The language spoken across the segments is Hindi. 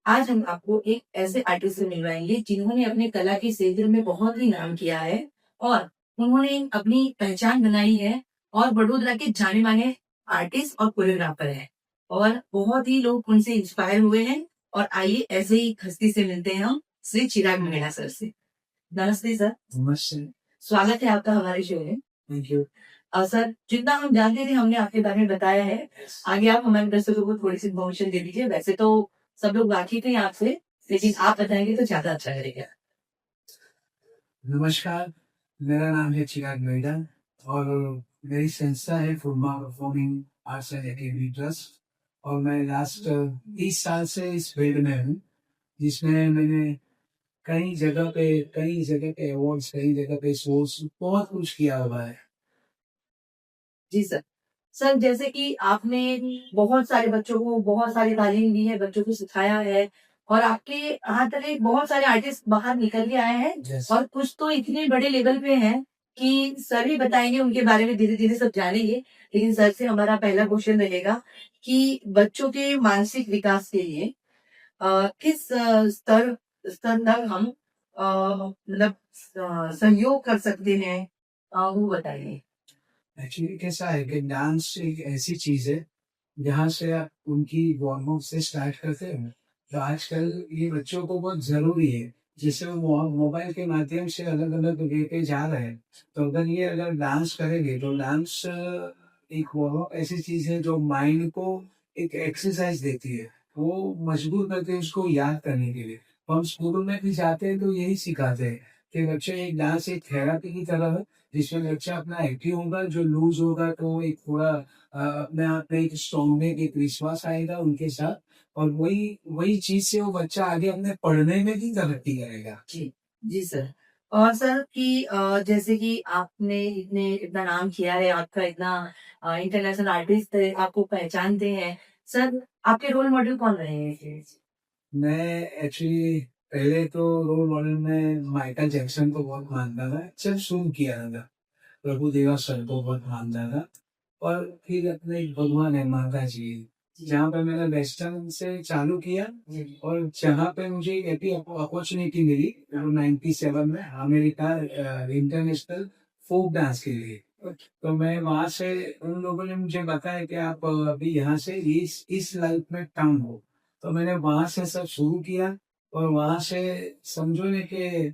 आज हम आपको एक ऐसे आर्टिस्ट से मिलवाएँगे जिन्होंने अपने कला के क्षेत्र में बहुत ही नाम किया है और उन्होंने अपनी पहचान बनाई है और वडोदरा के जाने-माने आर्टिस्ट और कोरियोग्राफर हैं और बहुत ही लोग उनसे इंस्पायर हुए हैं और आइए ऐसे ही एक हस्ती से मिलते हैं हम श्री चिराग मीणा सर से। नमस्ते सर, नमस्ते। स्वागत है आपका हमारे शो में। Thank you. सर जितना हम जानते थे हमने आपके बारे में बताया है। आगे आप हमारे दर्शकों को थोड़ी-सी इन्फॉर्मेशन दे दीजिए। वैसे तो सब लोग वाकिफ़ हैं आपसे, लेकिन आप बताएँगे तो ज़्यादा अच्छा रहेगा। नमस्कार, मेरा नाम है चिराग मेहता और मेरी संस्था है फुरमा performing arts and academy trust और मैं लास्ट 30 साल से इस फील्ड में हूँ, जिसमें मैंने कई जगह पे अवार्ड्स, कई जगह पे शोज़ बहुत कुछ किया हुआ है। जी सर। सर जैसे कि आपने बहुत सारे बच्चों को बहुत सारी तालीम दी है, बच्चों को सिखाया है और आपके यहाँ तक एक बहुत सारे आर्टिस्ट बाहर निकल के आए हैं यस। और कुछ तो इतने बड़े लेवल पे हैं कि सर ही बताएँगे उनके बारे में धीरे-धीरे सब जानेंगे। लेकिन सर से हमारा पहला क्वेश्चन रहेगा कि बच्चों के मानसिक विकास के लिए किस स्तर तक हम मतलब सहयोग कर सकते हैं? वो बताइए? एक्चुअली कैसा है कि डांस एक ऐसी चीज़ है, जहाँ से आप उनकी वार्म अप से स्टार्ट करते हैं, तो आजकल ये बच्चों को बहुत ज़रूरी है। जैसे वो मोबाइल के माध्यम से अलग-अलग वे पे जा रहे हैं, तो अगर डांस करेंगे, तो डांस एक वो ऐसी चीज़ है जो माइंड को एक एक्सरसाइज़ देती है। वो मजबूर करती है उसको याद करने के लिए। हम स्कूलों में भी जाते हैं तो यही सिखाते हैं कि बच्चे एक डांस एक थेरेपी की तरह है, जिसमें बच्चा अपना एक्टिव होगा, जो लूज़ होगा तो एक थोड़ा अपने आप में एक स्ट्रॉन्ग में एक विश्वास आएगा उनके साथ और वही वही चीज़ से वो बच्चा आगे अपने पढ़ने में भी तरक्की करेगा। जी, जी सर। और सर कि जैसे कि आपने इतना नाम किया है, आपका इतना इंटरनेशनल आर्टिस्ट है, आपको पहचानते हैं। सर, आपके रोल मॉडल कौन रहे हैं? मैं एक्चुअली पहले तो रोल मॉडल में माइकल जैक्सन को बहुत मानता था, जब शुरू किया था। प्रभु देवा सर को बहुत मानता था और फिर अपने भगवान है माता जी, जहाँ पे मैंने वेस्टर्न से चालू किया जी, और जहाँ पे मुझे एक ऐसी अपॉर्चुनिटी मिली वो 97 में अमेरिका इंटरनेशनल फोक डांस के लिए। तो मैं वहाँ से उन लोगों ने मुझे बताया कि आप अभी यहाँ से इस लाइफ में कम हो। तो मैंने वहाँ से सब शुरू किया और वहाँ से समझो ना कि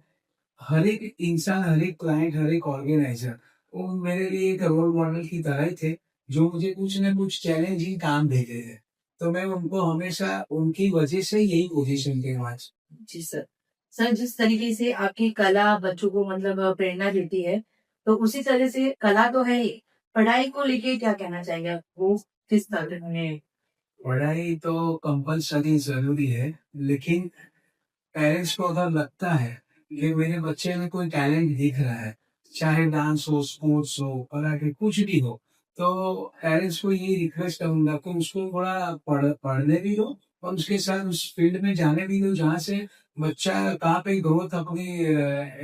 हर एक इंसान, हर एक क्लाइंट, हर एक ऑर्गेनाइज़र वो मेरे लिए एक रोल मॉडल की तरह ही थे, जो मुझे कुछ न कुछ चैलेंजिंग काम देते थे। तो मैं उनको हमेशा उनकी वजह से यही पोज़ीशन पे हूँ आज। जी सर। सर, जिस तरीके से आपकी कला बच्चों को मतलब प्रेरणा देती है, तो उसी तरह से कला तो है ही, पढ़ाई को लेके क्या कहना चाहेंगे आप? वो किस तरह में पढ़ाई तो कंपल्सरी ज़रूरी है, लेकिन पेरेंट्स को अगर लगता है कि मेरे बच्चे में कोई टैलेंट दिख रहा है, चाहे डांस हो, स्पोर्ट्स हो, कराटे कुछ भी हो, तो पेरेंट्स को ये रिक्वेस्ट करूँगा कि उसको थोड़ा पढ़ने भी दो और उसके साथ उस फील्ड में जाने भी दो जहाँ से बच्चा कहाँ पे ग्रोथ अपनी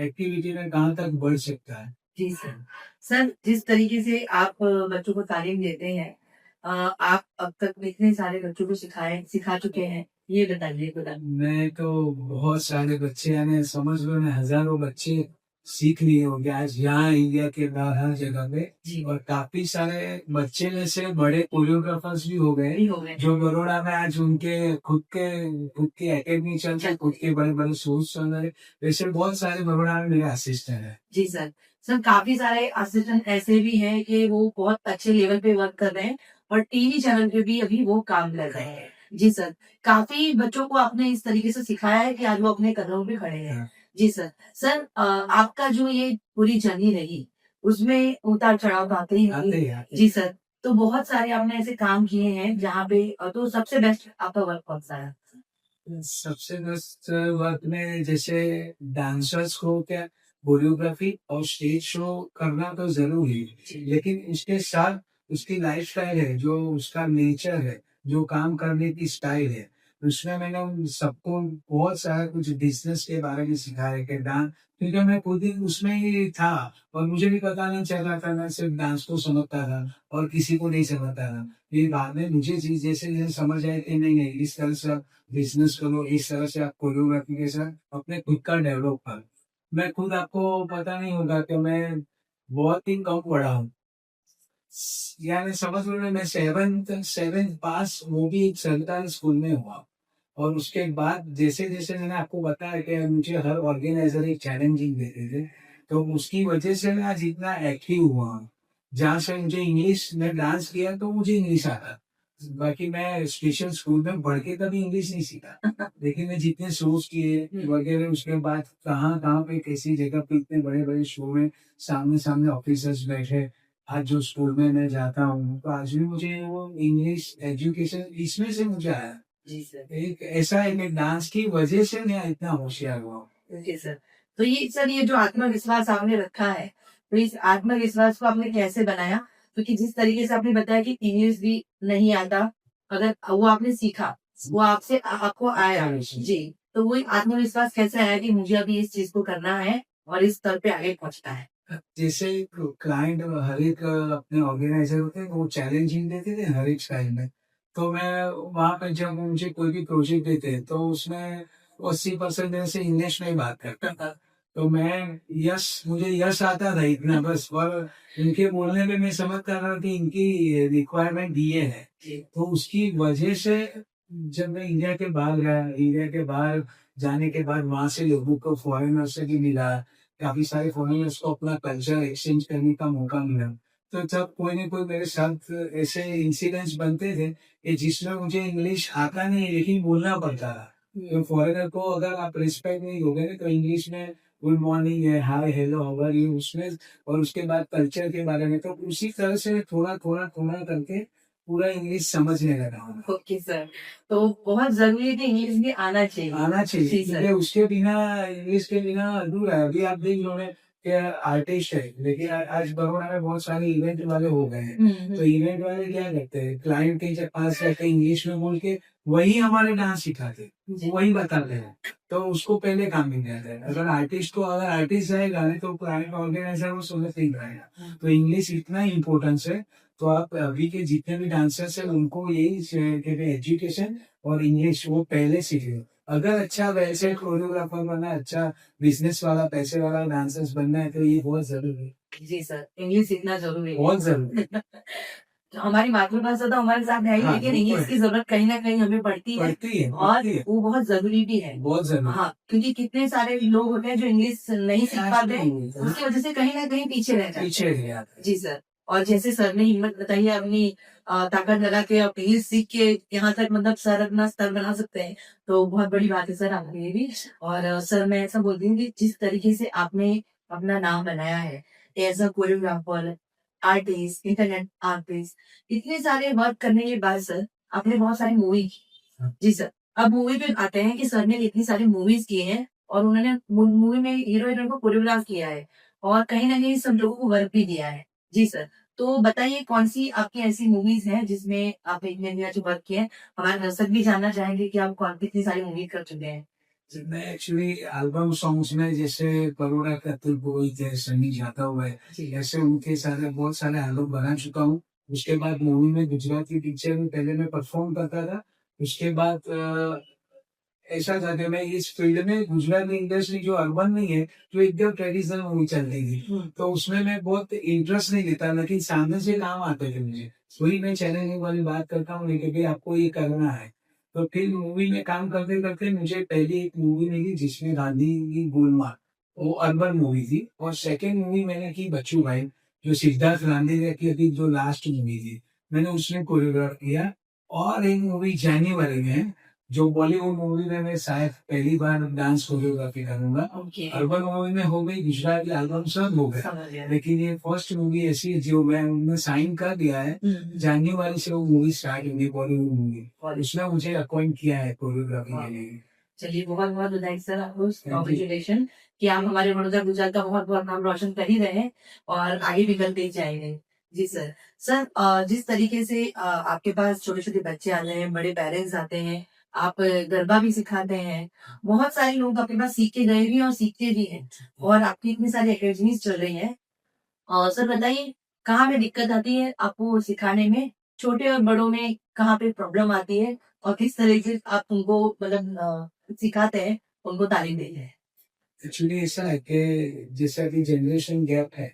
एक्टिविटी में कहाँ तक बढ़ सकता है। जी सर। सर, जिस तरीके से आप बच्चों को तालीम देते हैं आप अब तक कितने सारे बच्चों को सिखा चुके हैं? ये बताइए थोड़ा? मैं तो बहुत सारे बच्चे यानी समझ लो ना हज़ारों बच्चे सीख लिए होंगे आज यहाँ इंडिया के बाहर हर जगह पे जी, और काफ़ी सारे बच्चे में से बड़े कोरियोग्राफर्स भी हो गए, भी हो गए। जो बड़ौदा में आज उनके खुद के एकेडमी चलते हैं, खुद के बड़े-बड़े शोज़ चल रहे हैं। वैसे बहुत सारे बड़ौदा में मेरे असिस्टेंट हैं। जी सर। सर, काफ़ी सारे असिस्टेंट ऐसे भी हैं कि वो बहुत अच्छे लेवल पे वर्क कर रहे हैं और टीवी चैनल पे भी अभी वो काम कर रहे हैं। जी सर। काफ़ी बच्चों को आपने इस तरीके से सिखाया है कि आज वो अपने कदमों पे खड़े हैं। हाँ, जी सर। सर आपका जो ये पूरी जर्नी रही, उसमें उतार-चढ़ाव तो आते ही होंगे। आते ही आते जी सर। तो बहुत सारे आपने ऐसे काम किए हैं जहाँ पे तो सबसे बेस्ट आपका वर्क कौन-सा है? हैं। सबसे बेस्ट वर्क में जैसे डांसर्स को क्या कोरियोग्राफी और स्टेज शो करना तो ज़रूरी है, लेकिन इसके साथ उसकी लाइफ़स्टाइल है, जो उसका नेचर है, जो काम करने की स्टाइल है, उसमें मैंने उन सबको बहुत सारा कुछ बिज़नेस के बारे में सिखाया कि डांस, क्योंकि मैं खुद ही उसमें ही था और मुझे भी पता नहीं चल रहा था, मैं सिर्फ़ डांस को समझता था और किसी को नहीं समझता था। फिर बाद में मुझे चीज़ जैसे-जैसे समझ आई कि नहीं-नहीं इस तरह से आप बिज़नेस करो, इस तरह से आप कोरियोग्राफी के साथ अपने खुद का डेवलप करो। मैं खुद आपको पता नहीं होगा कि मैं बहुत ही कम पढ़ा हूँ। यानी समझ लो ना मैं 7th पास वो भी एक सरकारी स्कूल में हुआ। और उसके बाद जैसे-जैसे मैंने आपको बताया कि मुझे हर ऑर्गेनाइज़र एक चैलेंजिंग देते थे, तो उसकी वजह से मैं आज इतना एक्टिव हुआ हूँ। जहाँ से मुझे इंग्लिश में डांस किया तो मुझे इंग्लिश आता। बाकी मैं स्पेशल स्कूल में पढ़ के कभी इंग्लिश नहीं सीखा। लेकिन मैं जितने शोज़ किए वगैरह उसके बाद कहाँ-कहाँ पे कैसी जगह पे इतने बड़े-बड़े शो में सामने-सामने ऑफ़िसर्स बैठे। आज जो स्कूल में मैं जाता हूँ, तो आज भी मुझे वो इंग्लिश एजुकेशन इसमें से मुझे आया। जी सर। एक ऐसा है कि डांस की वजह से मैं इतना होशियार हुआ हूँ। Okay sir. तो ये सर ये जो आत्मविश्वास आपने रखा है, तो इस आत्मविश्वास को आपने कैसे बनाया? क्योंकि जिस तरीके से आपने बताया कि इंग्लिश भी नहीं आता, अगर वो आपने सीखा, वो आपसे आपको आया। जी, तो वो आत्मविश्वास कैसे आया कि मुझे अभी इस चीज़ को करना है और इस स्तर पे आगे पहुँचना है? जैसे क्लाइंट हर एक अपने ऑर्गेनाइज़र होते हैं, वो चैलेंजिंग देते थे हर एक स्टाइल में। तो मैं वहाँ पे जब मुझे कोई भी प्रोजेक्ट देते हैं, तो उसमें 80% जैसे इंग्लिश में ही बात करता था। तो मैं मुझे यस आता था इतना बस, और इनके बोलने में मैं समझता था कि इनकी रिक्वायरमेंट ये है। तो उसकी वजह से जब मैं इंडिया के बाहर गया, इंडिया के बाहर जाने के बाद वहाँ से लोगों को फॉरेनर से भी मिला। काफ़ी सारे फॉरेनर्स को अपना कल्चर एक्सचेंज करने का मौका मिला। तो जब कोई न कोई मेरे साथ ऐसे इंसिडेंट्स बनते थे कि जिसमें मुझे इंग्लिश आता नहीं लेकिन बोलना पड़ता था। तो फॉरेनर को अगर आप रिस्पेक्ट नहीं दोगे ना तो इंग्लिश में गुड मॉर्निंग है, हाय, हेलो, हाउ आर यू उसमें, और उसके बाद कल्चर के बारे में, तो उसी तरह से थोड़ा करके पूरा इंग्लिश समझने लगा हूँ मैं। Okay sir. तो बहुत ज़रूरी है कि इंग्लिश भी आना चाहिए। आना चाहिए जी क्योंकि सर। उसके बिना इंग्लिश के बिना अधूरा है। अभी आप देख लो ना कि आर्टिस्ट है, लेकिन आज बड़ौदा में बहुत सारे इवेंट वाले हो गए हैं। तो इवेंट वाले क्या करते हैं, क्लाइंट के पास जाके इंग्लिश में बोल के वही हमारे डांस सिखाते हैं, जी। वही बताते हैं। तो उसको पहले काम मिल जाता है। अगर आर्टिस्ट जाएगा नहीं तो क्लाइंट ऑर्गेनाइजर वो समझ नहीं पाएगा। तो इंग्लिश इतना इम्पोर्टेंस है। तो आप अभी के जितने भी डांसर्स हैं उनको यही कहते हैं एजुकेशन और इंग्लिश वो पहले सीख लो। अगर अच्छा वैसे कोरियोग्राफर बनना है, अच्छा बिज़नेस वाला, पैसे वाला डांसर्स बनना है तो ये बहुत ज़रूरी है। जी सर, इंग्लिश सीखना ज़रूरी है। बहुत ज़रूरी है। तो हमारी मातृभाषा तो हमारे साथ है ही, हाँ, लेकिन वो तो इंग्लिश है। की ज़रूरत कहीं न कहीं हमें पड़ती है और पड़ती है। वो बहुत ज़रूरी भी है। बहुत ज़रूरी। हाँ, क्योंकि कितने सारे लोग होते हैं जो इंग्लिश नहीं सीख पाते, उसकी वजह से कहीं न कहीं पीछे रह जाते हैं। पीछे रह जाते हैं। जी सर। और जैसे सर ने हिम्मत बताई है अपनी ताकत लगा के आप इंग्लिश सीख के यहाँ तक मतलब सर अपना स्तर बना सकते हैं, तो बहुत बड़ी बात है सर आपके लिए भी। और सर मैं ऐसा बोलती हूँ कि जिस तरीके से आपने अपना नाम बनाया है as a choreographer, artist, internet artist, इतने सारे वर्क करने के बाद सर आपने बहुत सारी मूवी की। हाँ। जी सर। अब मूवी पे आते हैं कि सर ने इतनी सारी मूवीज़ की हैं और उन्होंने मूवी में हीरो-हीरोइन को कोरियोग्राफ किया है और कहीं न कहीं सब लोगों को वर्क भी दिया है। जी सर। तो बताइए कौन-सी आपकी ऐसी मूवीज़ हैं जिसमें आपने इतने अच्छे वर्क किए हैं? हमारे दर्शक भी जानना चाहेंगे कि आप कौन कितनी सारी मूवी कर चुके हैं? जी। मैं एक्चुअली एल्बम सॉन्ग्स में जैसे बरोड़ा का तुल बोल थे, सनी जादव है, जी। ऐसे उनके सारे बहुत सारे एल्बम बना चुका हूँ। उसके बाद मूवी में गुजराती पिक्चर में पहले मैं परफॉर्म करता था। उसके बाद ऐसा था कि मैं इस फील्ड में गुजराती इंडस्ट्री जो अर्बन नहीं है, जो एकदम ट्रेडिशनल मूवी चल रही थी। तो उसमें मैं बहुत इंटरेस्ट नहीं लेता, लेकिन सामने से काम आते थे मुझे। वही मैं चैलेंजिंग वाली बात करता हूँ लेकिन कि आपको ये करना है। तो फिर मूवी में काम करते-करते मुझे पहली एक मूवी मिली जिसमें गांधी की गोलमाल, वो अर्बन मूवी थी, और सेकंड मूवी मैंने की बच्चू भाई, जो सिद्धार्थ गांधी की अभी जो लास्ट मूवी थी। मैंने उसमें कोरियोग्राफ किया। और एक मूवी जानेवाले में जो बॉलीवुड मूवी में मैं शायद पहली बार डांस कोरियोग्राफी करूँगा। ओके। अर्बन मूवी में हो गई, गुजराती एल्बम सब हो गया। समझ गया। लेकिन ये फर्स्ट मूवी ऐसी है जो मैं उनमें साइन कर दिया है। जानेवारी से वो मूवी स्टार्ट होगी, बॉलीवुड मूवी। और उसमें मुझे अपॉइंट किया है कोरियोग्राफी के लिए। चलिए बहुत-बहुत बधाई सर आपको, थैंक यू। कांग्रेचुलेशन कि आप हमारे बड़ौदा गुजरात का बहुत-बहुत नाम रोशन कर ही रहे हैं और आगे भी करते ही जाएँगे। जी सर। सर जिस तरीके से आपके पास छोटे-छोटे बच्चे आते हैं, बड़े पेरेंट्स आते हैं आप गरबा भी सिखाते हैं। बहुत सारे लोग आपके पास सीख के गए भी हैं और सीखते भी हैं और आपकी इतनी सारी अकेडमीज़ चल रही हैं। सर बताइए कहाँ पे दिक्कत आती है आपको सिखाने में? छोटे और बड़ों में कहाँ पे प्रॉब्लम आती है? और किस तरह से आप उनको मतलब सिखाते हैं, उनको तालीम देते हैं? एक्चुअली ऐसा है कि जैसे अभी जनरेशन गैप है,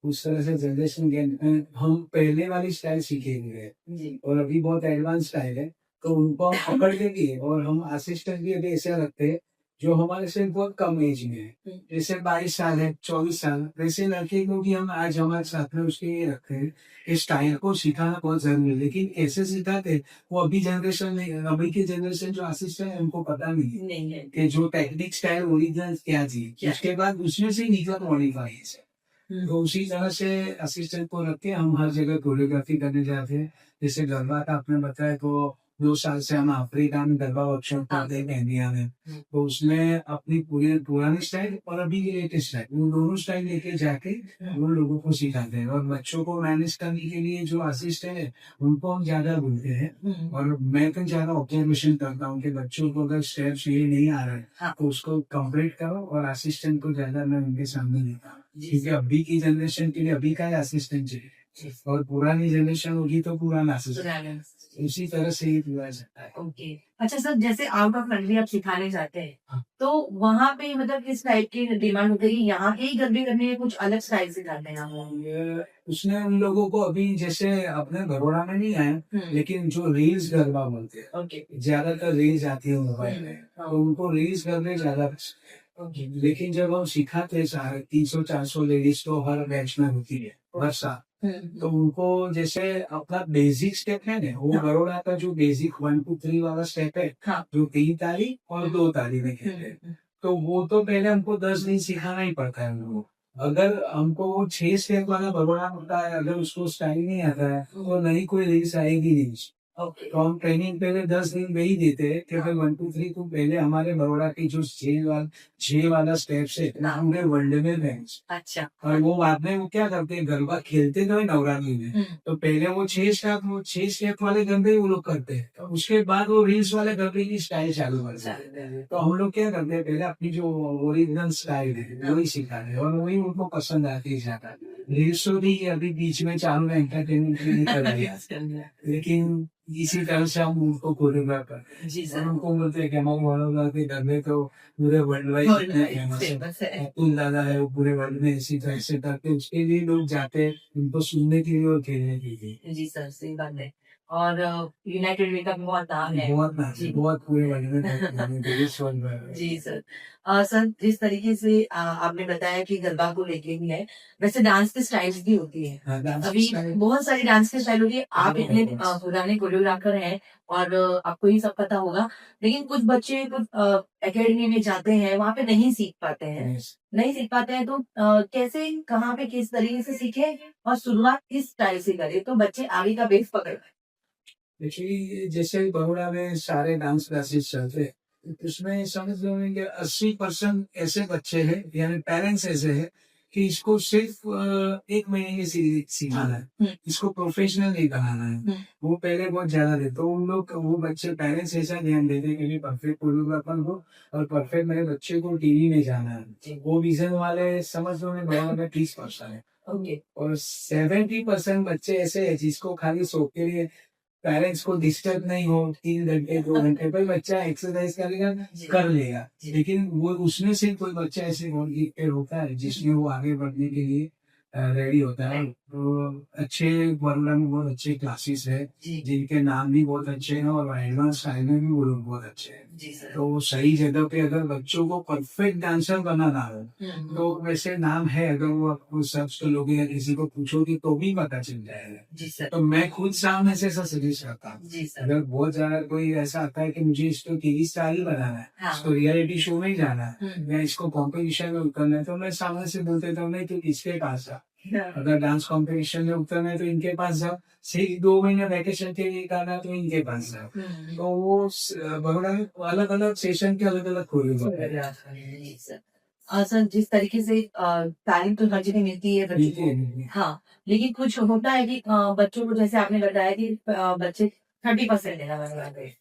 उस तरह से जनरेशन गैप में हम पहले वाली स्टाइल सीखेंगे जी। और अभी बहुत एडवांस स्टाइल है, तो उनको हम पकड़ के भी और हम असिस्टेंट भी अभी ऐसे रखते हैं, जो हमारे से बहुत कम एज में है। हुँ, जैसे 22 साल है, 24 साल, वैसे लड़के को भी हम आज हमारे साथ में उसके लिए रखते हैं। इस स्टाइल को सिखाना बहुत ज़रूरी है, लेकिन कैसे सिखाते हैं, वो अभी जनरेशन में अभी की जनरेशन जो असिस्टेंट है, उनको पता नहीं है। नहीं है। कि जो टेक्निक स्टाइल ओरिजिनल क्या थी, क्या उसके बाद उसमें से निकला मॉडिफाइज है। हुँ, तो उसी तरह से असिस्टेंट को रख के हम हर जगह कोरियोग्राफी करने जाते हैं। जैसे गरबा का आपने बताया तो 2 साल से हम अफ्रीका में गरबा वर्कशॉप हाँ। करते हैं इंडिया में। हुँ, तो उसमें अपनी पूरी पुरानी स्टाइल और अभी की लेटेस्ट स्टाइल, उन दोनों स्टाइल लेके जाके उन लोगों को सिखाते हैं और बच्चों को मैनेज करने के लिए जो असिस्टेंट है, उनको हम ज़्यादा बोलते हैं। हुँ, और मैं तो ज़्यादा ऑब्जर्वेशन करता हूँ कि बच्चों को अगर स्टेप्स ये नहीं आ रहा है, हाँ। तो उसको कंप्लीट करो और असिस्टेंट को ज़्यादा मैं उनके सामने लेता हूँ। जी, क्योंकि अभी की जनरेशन के लिए अभी का ही असिस्टेंट चाहिए जी। और पुरानी जनरेशन होगी तो पुराना असिस्टेंट। पुराने उसी तरह से ही पूरा जाता है। ओके। अच्छा सर जैसे आउट ऑफ कंट्री आप सिखाने जाते हैं, हाँ। तो वहाँ पे मतलब किस टाइप की डिमांड होती है कि यहाँ के ही गरबे करने हैं, कुछ अलग स्टाइल सिखाते हैं आप? ये उसने उन लोगों को अभी जैसे अपने बड़ौदा में नहीं आए, हुँ, लेकिन जो रील्स गरबा बोलते हैं, ओके। ज्यादातर रील्स आती है मोबाइल हुँ, में, हाँ, तो उनको रील्स करने ज्यादा पसंद ओके। है। लेकिन जब हम सिखाते हैं सारे 300-400 लेडीज तो हर बैच में होती है हर साल, हुँ, तो हुँ। उनको जैसे अपना बेसिक स्टेप है ना, वो हाँ, बड़ौदा का जो बेसिक 1 2 3 वाला स्टेप है, हाँ। जो 3 ताली और 2 ताली में हुँ, खेलते हैं, हुँ, तो वो तो पहले हमको 10 दिन सिखाना ही पड़ता है उनको। अगर हमको वो 6 स्टेप वाला भगोड़ा होता है, अगर उसको स्टाइल नहीं आता है, तो नहीं कोई रील्स आएगी नहीं। ओके। तो हम ट्रेनिंग पहले 10 दिन में ही देते हैं कि भाई 1 2 3 तुम पहले हमारे बड़ौदा की जो 6 वाला स्टेप्स है, वो हाँ, पूरे वर्ल्ड में फेमस। अच्छा। और वो बाद में वो क्या करते हैं, गरबा खेलते तो है नवरात्रि में, हुँ, तो पहले वो 6 स्टेप वाले गरबे वो लोग करते हैं, तो उसके बाद वो रील्स वाले गरबे की स्टाइल चालू करते हैं। तो हम लोग क्या करते हैं, पहले अपनी जो ओरिजिनल स्टाइल है वही सिखाते हैं और वही उनको पसंद आती है ज्यादा। रील्स तो भी अभी बीच में चालू है, एंटरटेनमेंट के लिए कर रही है, लेकिन इसी तरह से हम उनको कोरियोग्राफ करते हैं जी और सर। उनको बोलते हैं कि हम बड़ौदा के गरबे तो पूरे वर्ल्ड वाइड वर्ल्ड इतने वाइड फेमस है, फेमस है। अतुल दादा है वो पूरे वर्ल्ड में इसी तरह से करते, उसके लिए लोग जाते हैं उनको सुनने के लिए और खेलने के लिए। जी सर, सही बात है। और यूनाइटेड वे का भी बहुत नाम है। बहुत नाम है, जी। बहुत पूरे वर्ल्ड में करते हैं, बिगेस्ट वर्ल्ड में। जी सर। सर जिस तरीके से आपने बताया कि गरबा को लेके भी है, वैसे डांस की स्टाइल्स भी होती है। हाँ, डांस अभी स्टाइल बहुत सारी डांस की स्टाइल होती है। आप इतने बहुत पुराने कोरियोग्राफर हैं और आपको ये सब पता होगा। लेकिन कुछ बच्चे कुछ एकेडमी में जाते हैं, वहाँ पे नहीं सीख पाते हैं। है। नहीं सीख पाते हैं तो कैसे, कहाँ पे, किस तरीके से सीखें और शुरुआत किस स्टाइल से करें तो बच्चे आगे का बेस पकड़ पाएँ? देखिए जैसे बड़ौदा में सारे डांस क्लासेस चलते हैं, उसमें समझ लो कि 80% ऐसे बच्चे हैं यानी पेरेंट्स ऐसे हैं कि इसको सिर्फ 1 महीने के सिखाना है, हुँ, इसको प्रोफेशनल नहीं बनाना है। हुँ, वो पहले बहुत ज्यादा देते, तो उन लोग वो बच्चे पेरेंट्स ऐसा ध्यान देते हैं कि नहीं परफेक्ट कोरियोग्राफर हो और परफेक्ट मेरे बच्चे को टीवी में जाना है। वो विजन वाले समझ लो बड़ौदा में 30% है ओके। और 70% बच्चे ऐसे हैं जिसको खाली शौक के लिए पेरेंट्स को डिस्टर्ब नहीं हो 3 घंटे 2 घंटे पर बच्चा एक्सरसाइज करेगा, जी, कर लेगा। जी। लेकिन वो उसमें से कोई बच्चा ऐसे होता है जिसमें वो आगे बढ़ने के लिए रेडी होता है। तो अच्छे बड़ौदा में बहुत अच्छे क्लासेस है जी, जिनके नाम भी बहुत अच्छे हैं और एडवांस टाइम में भी वो लोग बहुत अच्छे हैं। जी सर। तो सही जगह पे अगर बच्चों को परफेक्ट डांसर बनाना हो, हुँ, हुँ। तो वैसे नाम है, अगर वो आपको सर्च करोगे या किसी को पूछोगे तो भी पता चल जाएगा। जी सर। तो मैं खुद सामने से ऐसा सजेस्ट करता हूँ। जी सर। अगर बहुत ज्यादा कोई ऐसा आता है कि मुझे इसको टीवी स्टार ही बनाना है, हाँ। इसको रियलिटी शो में ही जाना है, हुँ। या इसको कॉम्पिटिशन में उतरना है, तो मैं सामने से बोलते देता हूँ नहीं तो इसके पास जा। हाँ। अगर डांस कॉम्पिटिशन में उतरना है तो इनके पास जाओ, सिर्फ 2 महीने वैकेशन के लिए करना है तो इनके पास जाओ। हुँ। तो वो बड़ौदा में अलग अलग सेशन के अलग अलग कोरियोग्राफर है। जी सर। सर जिस तरीके से तालीम तो हर जगह मिलती है बच्चों बिल्कुल, को। बिल्कुल। हाँ, लेकिन कुछ होता है कि बच्चों को जैसे आपने बताया कि बच्चे 30% देना पड़ेगा पे।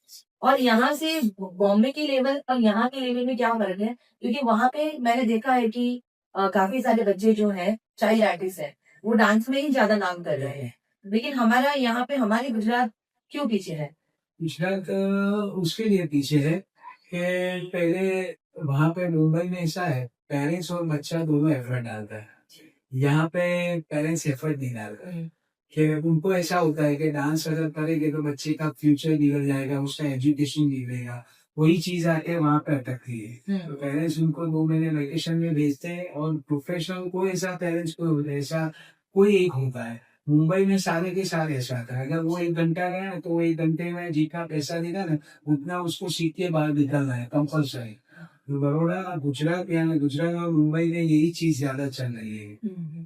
और यहाँ से बॉम्बे की लेवल और यहाँ के लेवल में क्या फर्क है, क्योंकि वहां पे मैंने देखा है कि काफी सारे बच्चे जो है चाइल्ड आर्टिस्ट है, वो डांस में ही ज्यादा नाम कर रहे हैं, लेकिन हमारा यहाँ पे हमारे गुजरात क्यों पीछे है? गुजरात उसके लिए पीछे है कि पहले वहां पे मुंबई में ऐसा है, पेरेंट्स और बच्चा दोनों एफर्ट डालता है। यहाँ पे पेरेंट्स एफर्ट नहीं डालते, कि उनको ऐसा होता है कि डांस अगर करेंगे तो बच्चे का फ्यूचर बिगड़ जाएगा, उसका एजुकेशन बिगड़ेगा। वही चीज आके वहाँ पे अटकती है। तो पेरेंट्स उनको 2 महीने वेकेशन में भेजते हैं, और प्रोफेशनल कोई ऐसा पेरेंट्स को ऐसा कोई एक होता है। मुंबई में सारे के सारे ऐसा आता है, अगर वो 1 घंटा गया ना तो वो 1 घंटे में जितना पैसा देगा ना उतना उसको सीख के बाहर निकलना है कंपल्सरी। तो बड़ौदा गुजरात या गुजरात और मुंबई में यही चीज ज्यादा चल रही है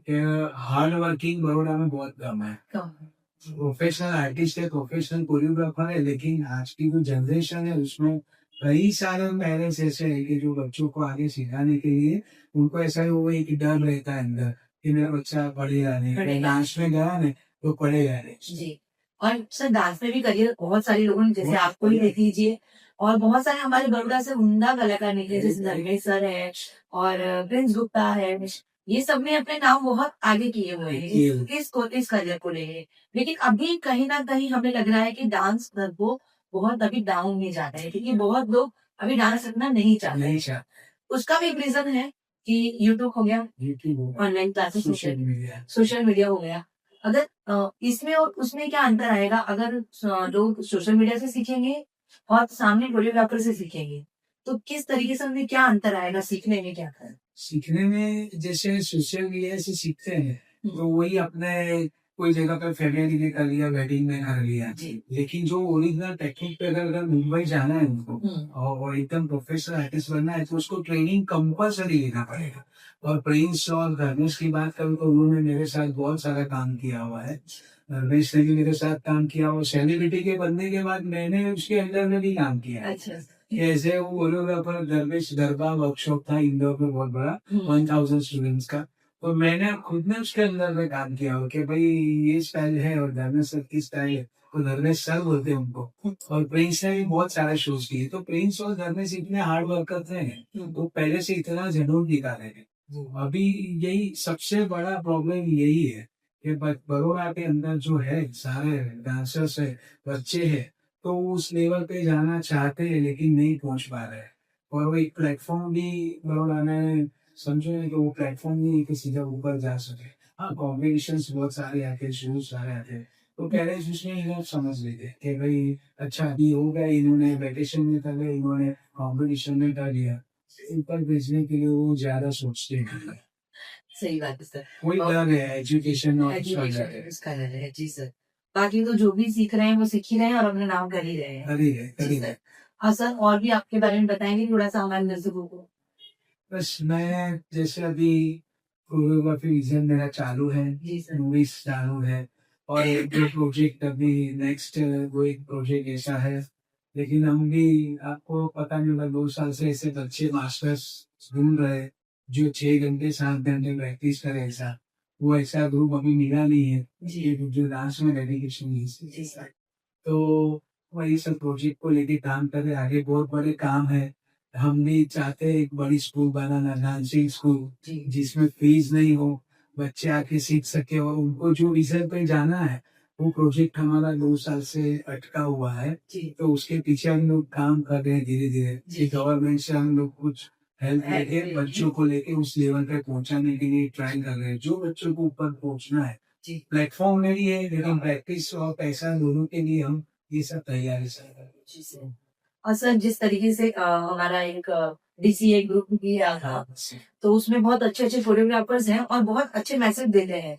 कि हार्ड वर्किंग बड़ौदा में बहुत कम है। प्रोफेशनल आर्टिस्ट है, प्रोफेशनल कोरियोग्राफर है, लेकिन आज की जो जनरेशन है उसमें कई सारे पेरेंट्स ऐसे हैं कि जो बच्चों को आगे सिखाने के लिए उनको ऐसा वो एक डर रहता है अंदर कि मेरा बच्चा पढ़ेगा नहीं, डांस में गया नहीं तो पढ़ेगा नहीं। जी। और सर डांस में भी करियर बहुत सारे लोगों ने, जैसे आपको ही देख लीजिए, और बहुत सारे हमारे बड़ौदा से उम्दा कलाकार निकले, जैसे धर्मेश सर है और प्रिंस गुप्ता है, ये सब ने अपने नाम बहुत आगे किए हुए हैं इस करियर को लेके। लेकिन अभी कहीं ना कहीं हमें लग रहा है कि डांस को बहुत अभी डाउन में जा रहे हैं, क्योंकि बहुत लोग अभी डांस करना नहीं चाहते। उसका भी एक रीजन है कि यूट्यूब हो गया, ऑनलाइन क्लासेस हो गए, सोशल मीडिया हो गया। अगर इसमें और उसमें क्या अंतर आएगा, अगर लोग सोशल मीडिया से सीखेंगे और सामने कोरियोग्राफर से सीखेंगे, तो किस तरीके से उनमें क्या अंतर आएगा, सीखने में क्या है? सीखने में जैसे सोशल मीडिया से सीखते हैं तो वही अपने कोई जगह पर फेमियर ने कर लिया, वेडिंग में कर लिया, लेकिन जो ओरिजिनल टेक्निक पे अगर मुंबई जाना है उनको और एकदम प्रोफेशनल आर्टिस्ट बनना है तो उसको ट्रेनिंग कंपल्सरी लेना पड़ेगा। और प्रिंस और धर्मेश की बात करूँ तो उन्होंने मेरे साथ बहुत सारा काम किया हुआ है। धर्मेश ने भी मेरे साथ काम किया, और सेलिब्रिटी के बनने के बाद मैंने उसके अंदर में भी काम किया। अच्छा। ऐसे वो कोरियोग्राफर धर्मेश गरबा वर्कशॉप था इंदौर में बहुत बड़ा, 1000 स्टूडेंट्स का। तो मैंने खुद ने उसके अंदर में काम किया हो कि भाई ये स्टाइल है और धर्मेश सर की स्टाइल है, तो धर्मेश सर बोलते हैं उनको। और प्रिंस ने भी बहुत सारे शोज किए, तो प्रिंस और धर्मेश इतने हार्ड वर्कर थे तो पहले से इतना जुनून दिखा रहे थे। अभी यही सबसे बड़ा प्रॉब्लम यही है कि बड़ौदा के अंदर जो है सारे डांसर्स है, बच्चे हैं, तो उस लेवल पे जाना चाहते हैं लेकिन नहीं पहुंच पा रहे हैं। और वो एक प्लेटफॉर्म भी बड़ौदा में समझो कि वो प्लेटफॉर्म नहीं है कि सीधा ऊपर जा सके। हाँ, कॉम्पिटिशन बहुत सारे आते हैं, शोज सारे आते हैं, तो पेरेंट्स उसमें ये लोग समझ लेते हैं कि भाई अच्छा अभी हो गया, इन्होंने वेकेशन में कर लिया, इन्होंने कॉम्पिटिशन में कर लिया, ऊपर भेजने के लिए वो ज्यादा सोचते हैं। सही बात है सर। वही डर है एजुकेशन और इसका है जी सर। बाकी तो जो भी सीख रहे हैं वो सीख ही रहे हैं और अपना नाम कर ही रहे हैं। कर ही रहे। हाँ सर, और भी आपके बारे में बताएंगे थोड़ा सा हमारे दर्शकों को? बस मैं जैसे अभी कोरियोग्राफी विजन मेरा चालू है, मूवीज चालू है, और एक जो प्रोजेक्ट अभी नेक्स्ट वो एक प्रोजेक्ट ऐसा है, लेकिन हम भी आपको पता नहीं होगा 2 साल से ऐसे अच्छे मास्टर्स ढूंढ रहे जो 6 घंटे 7 घंटे प्रैक्टिस करे, ऐसा वो ऐसा ग्रुप अभी मिला नहीं है जो डांस में डेडिकेशन है। तो वही सब प्रोजेक्ट को लेके काम कर रहे, आगे बहुत बड़े काम है। हम भी चाहते हैं एक बड़ी स्कूल बनाना, डांसिंग स्कूल, जिसमें फीस नहीं हो, बच्चे आके सीख सके, और उनको जो विजन पे जाना है वो प्रोजेक्ट हमारा 2 साल से अटका हुआ है। तो उसके पीछे हम लोग काम कर रहे हैं धीरे धीरे। गवर्नमेंट से हम लोग कुछ हेल्प लेके बच्चों को लेके उस लेवल पे पहुंचाने के लिए ट्राई कर रहे हैं। जो बच्चों को ऊपर पहुंचना है, प्लेटफॉर्म नहीं है, लेकिन प्रैक्टिस और पैसा दोनों के लिए हम ये सब तैयारी से कर रहे हैं। और सर जिस तरीके से हमारा एक डीसीए ग्रुप किया था, तो उसमें बहुत अच्छे अच्छे कोरियोग्राफर्स हैं और बहुत अच्छे मैसेज देते हैं।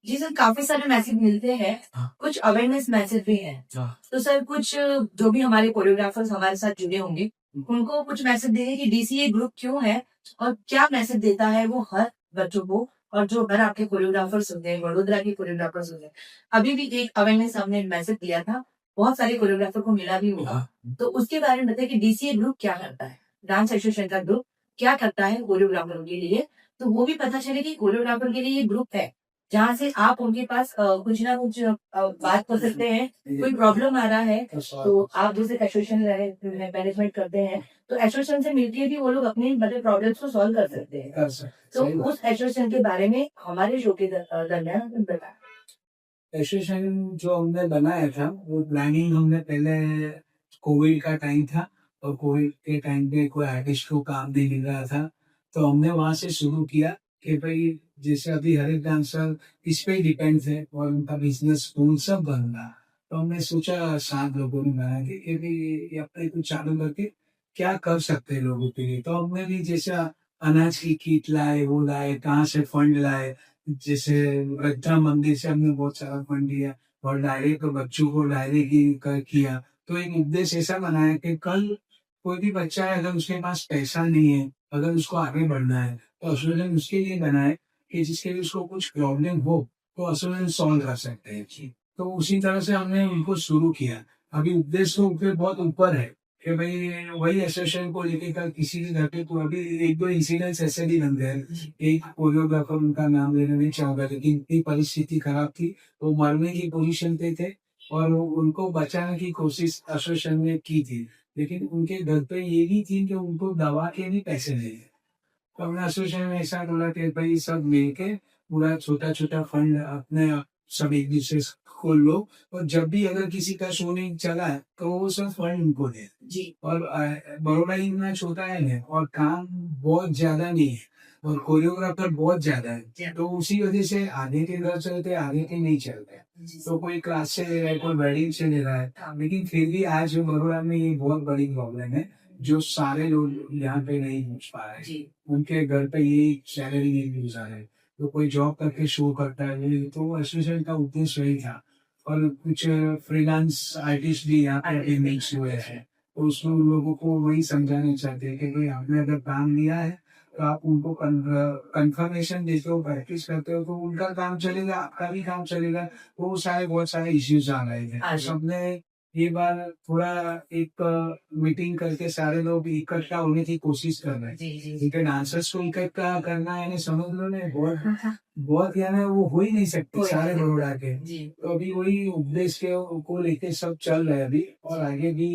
जी सर, काफी सारे मैसेज मिलते हैं, कुछ अवेयरनेस मैसेज भी हैं। तो सर कुछ जो भी हमारे कोरियोग्राफर्स हमारे साथ जुड़े होंगे उनको कुछ मैसेज देंगे कि डीसीए ग्रुप क्यों है और क्या मैसेज देता है वो हर बच्चों को, और जो घर आपके कोरियोग्राफर्स होते हैं, वडोदरा के कोरियोग्राफर्स होते हैं। अभी भी एक अवेयरनेस हमने मैसेज दिया था, बहुत सारे कोरियोग्राफर को मिला भी होगा, तो उसके बारे में बताइए कि डीसीए ग्रुप क्या करता है, डांस एसोसिएशन का ग्रुप क्या करता है कोरियोग्राफरों के लिए, तो वो भी पता चले कि कोरियोग्राफर के लिए ये ग्रुप है, जहाँ से आप उनके पास कुछ ना कुछ बात कर सकते हैं। कोई प्रॉब्लम आ रहा है तो आप जैसे एसोसिएशन मैनेजमेंट करते हैं, तो एसोसिएशन से मिलके भी वो लोग अपनी मतलब प्रॉब्लम्स को सॉल्व कर सकते हैं। कर सकते, तो सही बात। उस एसोसिएशन के बारे में हमारे शो के दरमियान बताएं। एसोसिएशन जो हमने बनाया था वो प्लानिंग हमने पहले कोविड का टाइम था और कोविड के टाइम पे कोई आर्टिस्ट को काम नहीं मिल रहा था, तो हमने वहाँ से शुरू किया कि भाई जैसे अभी हर एक डांसर इस पे ही डिपेंड थे और उनका बिजनेस स्कूल सब बन रहा, तो हमने सोचा 7 लोगों ने बनाया कि भाई ये अपने कुछ चालू करके क्या कर सकते हैं लोगों के लिए। तो हमने भी जैसे अनाज की किट लाए, वो लाए, कहाँ से फंड लाए, जैसे वृद्धा मंदिर से हमने बहुत सारा फंड लिया और डायरेक्ट बच्चों को डायरेक्ट ही किया। तो एक उद्देश्य ऐसा बनाया कि कल कोई भी बच्चा है अगर उसके पास पैसा नहीं है, अगर उसको आगे बढ़ना है, तो एसोसिएशन उसके लिए बनाए कि जिसके लिए उसको कुछ प्रॉब्लम हो तो एसोसिएशन सॉल्व कर सकते हैं। तो उसी तरह से हमने उनको शुरू किया। अभी उद्देश्य तो फिर बहुत ऊपर है कि भाई वही एसोसिएशन को लेके कल किसी के घर पे तो अभी 1-2 इंसिडेंट्स ऐसे भी बन गए। एक कोरियोग्राफर, उनका नाम लेना नहीं चाहूँगा, लेकिन इतनी परिस्थिति खराब थी, वो मरने की पोज़ीशन पे थे और उनको बचाने की कोशिश एसोसिएशन ने की थी। लेकिन उनके घर पे ये भी थी कि उनको दवा के भी पैसे नहीं है। तो हमने एसोसिएशन में ऐसा बोला कि भाई सब मिलके पूरा छोटा-छोटा फंड अपने सब एक-दूसरे से खोल लो और जब भी अगर किसी का शो नहीं चला है, तो वो सब फंड उनको दें। जी। और बड़ौदा इतना छोटा है और काम बहुत ज़्यादा नहीं है और कोरियोग्राफर बहुत ज़्यादा है। तो उसी वजह से आधे के घर चलते हैं, आधे के नहीं चलते। तो कोई क्लास से ले रहा है, कोई वेडिंग से ले रहा है। लेकिन फिर भी आज बड़ौदा में ये बहुत बड़ी प्रॉब्लम है, जो सारे लोग यहाँ पे नहीं पहुँच पा रहे हैं। जी। उनके घर पे ये सैलरी नहीं मिल रहा है, तो कोई जॉब करके शो करता है, ये तो एसोसिएशन का उद्देश्य वही था। और कुछ फ्रीलांस आर्टिस्ट भी यहाँ पे अभी मिक्स हुए हैं, तो उसमें उन लोगों को वही समझाना चाहते हैं कि भाई आपने अगर काम लिया है, तो आप उनको कन्फर्मेशन देते हो, प्रैक्टिस करते हो, तो उनका काम चलेगा, आपका भी काम चलेगा। वो सारे बहुत सारे इश्यूज आ रहे थे, तो सबने ये बार थोड़ा एक मीटिंग करके सारे लोग इकट्ठा होने की कोशिश कर रहे हैं। जी, जी। क्योंकि डांसर्स को इकट्ठा करना यानी समझ लो ना बहुत बहुत यानी वो हो ही नहीं सकते कोई सारे नहीं। बड़ौदा के। जी। तो अभी वही उद्देश्य को लेके सब चल रहे हैं अभी और आगे भी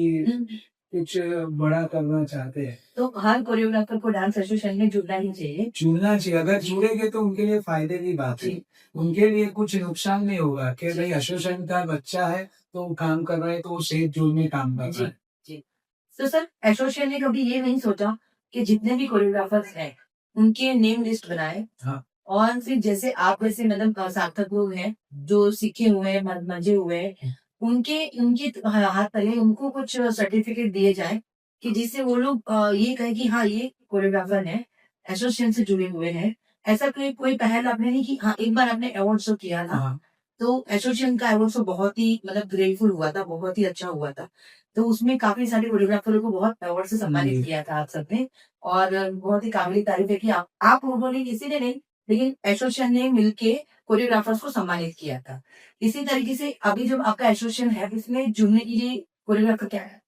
कुछ बड़ा करना चाहते हैं। तो हर कोरियोग्राफर को डांस एसोसिएशन में जुड़ना ही चाहिए। जुड़ना चाहिए, अगर जुड़ेंगे तो उनके लिए फायदे की बात है। जी। उनके लिए कुछ नुकसान नहीं होगा कि जी। भाई एसोसिएशन का बच्चा है तो वो काम कर रहा है तो वो सेफ जोन में काम कर रहा जी, है। जी। तो सर एसोसिएशन ने कभी ये नहीं सोचा कि जितने भी कोरियोग्राफर्स हैं, उनके नेम लिस्ट बनाएँ हाँ, और फिर जैसे आप जैसे मतलब सार्थक लोग हैं, जो सीखे हुए हैं, मंझे हुए हैं, उनके उनके हाथ तले उनको कुछ सर्टिफिकेट दिए जाएँ कि जिससे वो लोग ये कहें कि हाँ, ये कोरियोग्राफर हैं, एसोसिएशन से जुड़े हुए हैं। ऐसा कोई कोई पहल आपने नहीं की? हाँ, एक बार आपने अवार्ड शो किया था, हाँ। तो एसोसिएशन का अवार्ड शो बहुत ही मतलब ग्रेटफुल हुआ था, बहुत ही अच्छा हुआ था। तो उसमें काफ़ी सारे कोरियोग्राफरों को बहुत अवार्ड से सम्मानित किया था आप सबने और बहुत ही काबिल-ए-तारीफ़ है कि आप लोगों ने किसी ने नहीं, लेकिन एसोसिएशन ने मिलके कोरियोग्राफर्स को सम्मानित किया था। इसी तरीके से अभी जब आपका एसोसिएशन है, इसमें जुड़ने के लिए कोरियोग्राफर क्या है?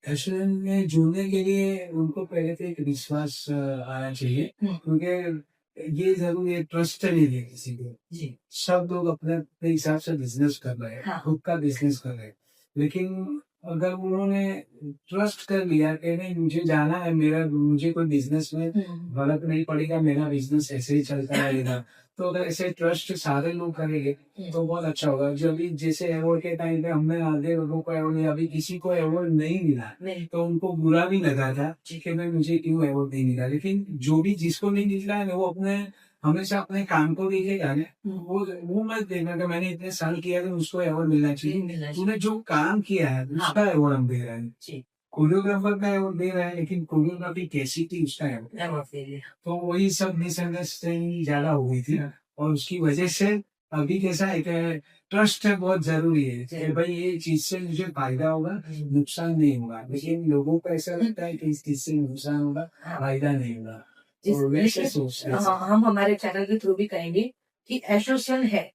एसोसिएशन में जुड़ने के लिए उनको पहले तो एक विश्वास आना चाहिए हुँ। क्योंकि ये ज़रूरी है, ट्रस्ट नहीं है किसी को। जी। सब लोग अपने-अपने हिसाब से बिज़नेस कर रहे हैं, हाँ। खुद का बिज़नेस कर रहे हैं। लेकिन अगर उन्होंने ट्रस्ट कर लिया कि नहीं मुझे जाना है, मेरा मुझे कोई बिज़नेस में हुँ। फर्क नहीं पड़ेगा, मेरा बिज़नेस ऐसे ही चलता रहेगा। तो अगर ऐसे ट्रस्ट सारे लोग करेंगे तो बहुत अच्छा होगा। जो अभी जैसे अवार्ड के टाइम पे हमने आधे लोगों को अवार्ड दिया, अभी किसी को अवार्ड नहीं मिला, नहीं। तो उनको बुरा भी लगा था कि भाई मुझे क्यों अवार्ड नहीं मिला। लेकिन जो भी जिसको नहीं मिला है वो अपने हमेशा अपने काम को देखेगा ना, वो मत देखना कि मैंने इतने साल किया तो उसको अवार्ड मिलना चाहिए। मिलना चाहिए। तूने जो काम किया है हाँ। उसका अवार्ड हम दे रहे हैं। जी। कोरियोग्राफर का अवार्ड दे रहे हैं लेकिन कोरियोग्राफी कैसी थी उसका अवार्ड। अवार्ड दे दिया। तो वही सब मिसअंडरस्टैंडिंग ज़्यादा हो गई थी और उसकी वजह से अभी कैसा है कि ट्रस्ट बहुत ज़रूरी है कि भाई ये चीज़ से मुझे फ़ायदा होगा, नुकसान नहीं होगा। लेकिन लोगों को ऐसा लगता है कि इस चीज़ से नुकसान होगा, फ़ायदा नहीं होगा। तो वैसे सोचते हैं। हाँ, हम हमारे चैनल के थ्रू भी कहेंगे कि एसोसिएशन है,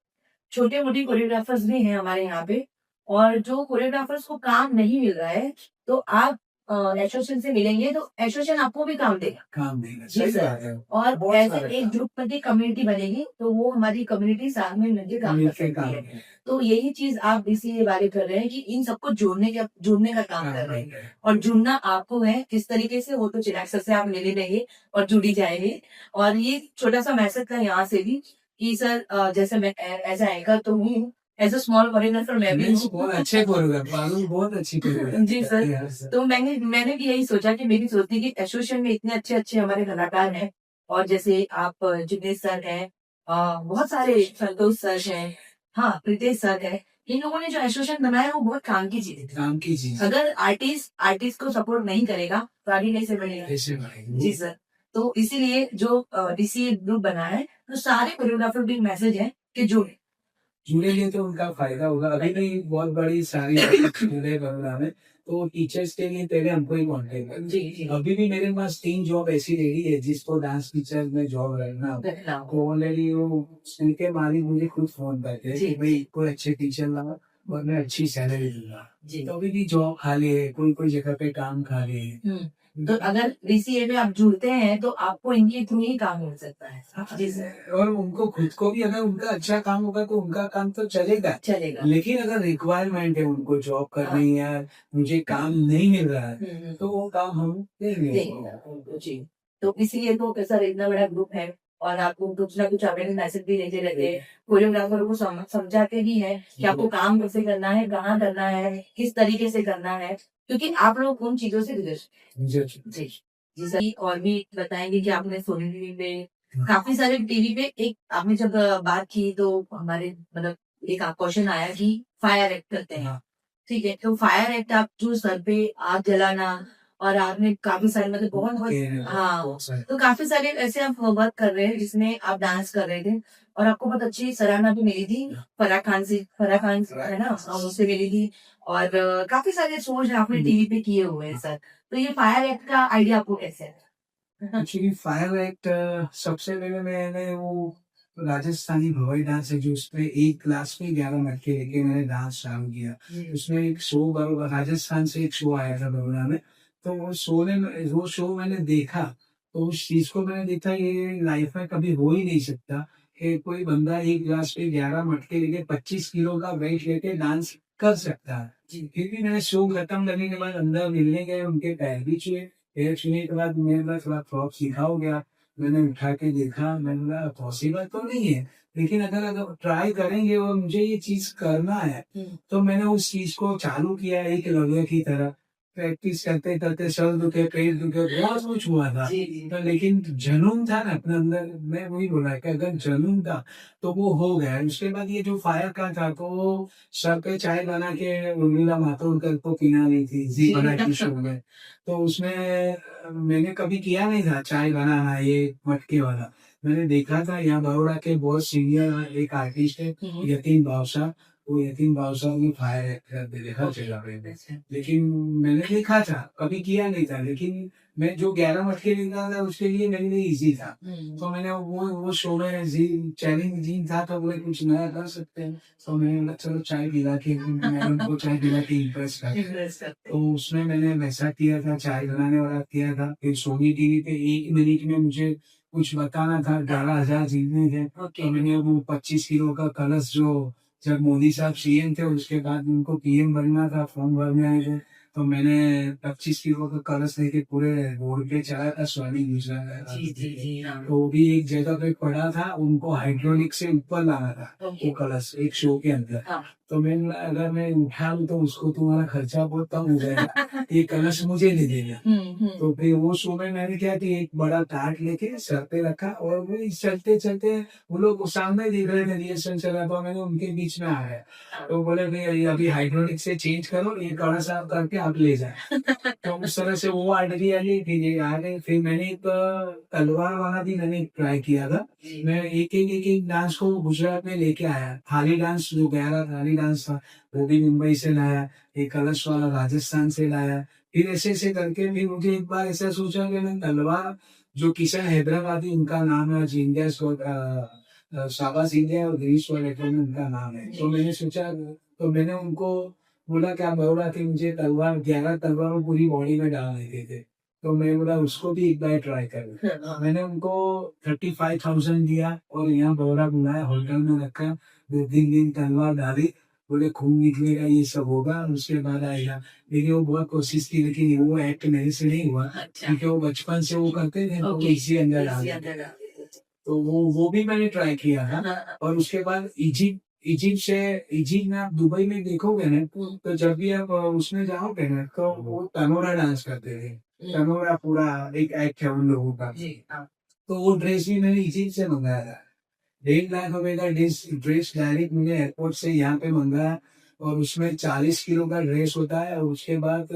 छोटे-मोटे कोरियोग्राफर्स भी हैं हमारे यहाँ पे और जो कोरियोग्राफर्स को काम नहीं मिल रहा है, तो आप एसोसिएशन से मिलेंगे तो एसोसिएशन आपको भी काम देगा। काम देगा। जी सही सर। बात है। और बहुत ऐसे सारे एक काम ग्रुप की कम्युनिटी बनेगी तो वो हमारी कम्युनिटी साथ में मिलकर काम कर मिलके सकती काम है। है। तो यही चीज आप इसीलिए बातें कर रहे हैं कि इन सबको जोड़ने का काम कर रहे हैं। काम है। और जुड़ना आपको है किस तरीके से, वो तो चिराग सर से आप मिले रहिए और जुड़ी जाएंगे। और ये छोटा सा मैसेज था यहाँ से भी कि सर जैसे मैं एज ए एंकर तो हूँ, एज अ स्मॉल कोऑर्डिनेटर मैं भी मीन्स हूँ। बहुत अच्छे कोरियोग्राफर मालूम बहुत अच्छी कोरियोग्राफी जी करते सर। हैं सर। तो मैंने भी यही सोचा कि मेरी सोचती कि एसोसिएशन में इतने अच्छे अच्छे हमारे कलाकार हैं। और जैसे आप जिग्नेश सर हैं, बहुत सारे संतोष सर हैं, हाँ प्रीतेश सर है। इन लोगों ने जो एसोसिएशन बनाया वो बहुत काम की चीज है। काम की चीज अगर आर्टिस्ट को सपोर्ट नहीं करेगा तो आगे कैसे बढ़ेगा। ऐसे बढ़ेगी। जी सर। तो इसीलिए जो डीसीए ग्रुप बना है तो सारे कोरियोग्राफर भी मैसेज है कि जुड़े। जुड़ेंगे तो उनका फायदा होगा। अभी भी बहुत बड़ी सारी जुड़े प्रोग्राम है तो टीचर्स के लिए पहले हमको ही कॉन्टेक्ट है। जी जी। अभी भी मेरे पास 3 जॉब ऐसी रेडी है जिसको डांस टीचर में जॉब रहना हो। रहना हो। तो ऑलरेडी वो उनके मालिक मुझे खुद फोन करते हैं जी, कि भाई कोई अच्छे टीचर लाओ और मैं अच्छी सैलरी दूंगा। जी। तो अभी भी जॉब खाली है, कोई कोई जगह पे काम खाली है। तो अगर डीसीए में आप जुड़ते हैं तो आपको इनके थ्रू ही काम मिल सकता है। जी सर। और उनको खुद को भी अगर उनका अच्छा काम होगा तो उनका काम तो चलेगा। चलेगा। लेकिन अगर रिक्वायरमेंट है उनको जॉब करनी है, मुझे काम नहीं मिल रहा है तो वो काम हम देंगे। देंगे जी। तो इसीलिए तो सर इतना बड़ा ग्रुप है और आपको कुछ ना कुछ अवेयरनेस मैसेज भी देते रहते हैं। कोरियोग्राफर को समझाते भी है कि आपको काम कैसे करना है, कहाँ करना है, किस तरीके से करना है, क्योंकि आप लोग उन चीजों से गुजर। जी जी सर। और भी बताएंगे कि आपने सोनी टीवी में काफी सारे टीवी पे एक आपने जब बात की तो हमारे मतलब एक क्वेश्चन आया कि फायर एक्ट करते हैं। ठीक है, तो फायर एक्ट आप जो सर पे आग जलाना और आपने काफी सारे मतलब बहुत हाँ, तो काफी सारे ऐसे आप वर्क कर रहे हैं जिसमें आप डांस कर रहे थे और आपको बहुत अच्छी सराहना भी मिली थी। फराह खान है ना, उससे मिली थी। और काफी सारे शोज आपने टीवी पे किए हुए हैं सर। तो ये फायर एक्ट का आइडिया आपको कैसे है? एक्चुअली फायर एक्ट सबसे पहले मैंने वो राजस्थानी भवाई डांस है जो उसमें एक क्लास में 11 लड़के लेके मैंने डांस चालू किया। उसमें एक शो राजस्थान से एक शो आया था बड़ौदा में। तो वो शो मैंने देखा तो उस चीज को मैंने देखा ये लाइफ में कभी हो ही नहीं सकता कि कोई बंदा एक क्लास पे 11 मटके लेके 25 किलो का वेट लेके डांस कर सकता है। फिर भी मैंने शो खत्म करने के बाद अंदर मिलने गए, उनके पैर भी छुए। पैर छूने के बाद मेरे पास थोड़ा फ्रॉक सीखा हो गया। मैंने उठा के देखा, मैंने कहा पॉसिबल तो नहीं है लेकिन अगर ट्राई करेंगे और मुझे ये चीज करना है तो मैंने उस चीज को चालू किया एक लगे की तरह। प्रैक्टिस करते करते सर दुखे, पेट दुखे, बहुत कुछ हुआ था। तो लेकिन जुनून था ना अपने अंदर, मैं वही बोला कि अगर जुनून था तो वो हो गया। उसके बाद ये जो फायर का था तो वो सर पे चाय बना के उर्मिला मातोंडकर को पिला रही थी जी बना की शो में। तो उसमें मैंने कभी किया नहीं था चाय बनाना ये मटके वाला। मैंने देखा था यहाँ बड़ौदा के बहुत सीनियर एक आर्टिस्ट है यतीन भावसा। वो यतीन भावसा में फायर करते थे हर जगह पे। लेकिन मैंने देखा था, कभी किया नहीं था। लेकिन मैं जो 11 मटके निकाला था उसके लिए मेरे लिए इजी था। तो मैंने वो शो में चैलेंजिंग था तो बोले कुछ नया कर सकते हैं। तो मैंने बोला चलो चाय पिला के मैंने उनको चाय पिला के इम्प्रेस कर। तो उसमें मैंने वैसा किया था, चाय बनाने वाला किया था। फिर सोनी टीवी पे 1 मिनट में मुझे कुछ बताना था, 11,000 जीतने थे। तो मैंने वो 25 किलो का कलश जो जब मोदी साहब सीएम थे उसके बाद उनको पीएम बनना था, फॉर्म भरने आए थे। तो मैंने 25 किलो का कलश लेके पूरे रोड पे चला था स्वर्णिम गुजरात। तो वो भी एक जगह पे पड़ा था, उनको हाइड्रोलिक से ऊपर लाना था वो कलश एक शो के अंदर। तो मैंने अगर मैं उठा लूं तो उसको तुम्हारा खर्चा बहुत कम हो जाएगा, ये कलश मुझे नहीं देना। तो फिर वो शो में मैंने क्या कि एक बड़ा टाट लेके सर पे रखा और वो चलते चलते वो लोग सामने देख रहे थे, रिएक्शन चला तो मैंने उनके बीच में आ गया। तो बोले भाई अभी हाइड्रोलिक से चेंज करो, ये कलश आप करके आप ले जाए। तो उस तरह से वो आर्टरी आ गई, फिर ये आ गई। फिर मैंने एक तलवार वाला भी मैंने ट्राई किया था। मैं एक डांस को गुजरात में लेके आया। थाली डांस जो गहरा थाली डांस था वो भी मुंबई से लाया। एक कलश वाला राजस्थान से लाया। फिर ऐसे ऐसे करके फिर मुझे एक बार ऐसा सोचा कि मैं तलवार जो किशन हैदराबादी उनका नाम है, आज इंडिया शाबाश इंडिया और गिरीश वाले उनका नाम है। तो मैंने सोचा तो मैंने उनको बोला क्या बोला कि मुझे तलवार 11 तलवार पूरी बॉडी में डाल देते थे। तो मैं बोला उसको भी एक बार ट्राई करूँ। हाँ, मैंने उनको 35,000 दिया और यहाँ बोरा बुलाया, होटल में रखा, 2-3 दिन तलवार डाली, बोले खून निकलेगा, ये सब होगा, उसके बाद आएगा। लेकिन वो बहुत कोशिश की, लेकिन वो एक्ट मेरे से नहीं हुआ, अच्छा, क्योंकि वो बचपन से वो करते थे, तो ओके, इसी अंदर डाल इसी देते। अंदर डाल देते थे। तो वो भी मैंने ट्राई किया था। हाँ, और उसके बाद इजिप्ट इजिप्ट में आप दुबई में देखोगे ना, तो जब भी आप उसमें जाओगे ना, तो वो तनोरा डांस करते थे। तनोरा पूरा एक एक्ट है उन लोगों का। जी, हाँ, तो वो ड्रेस भी मैंने इजिप्ट से मंगाया था। 1,50,000 का ड्रेस डायरेक्ट मैंने एयरपोर्ट से यहाँ पे मंगाया। और उसमें 40 किलो का ड्रेस होता है, और उसके बाद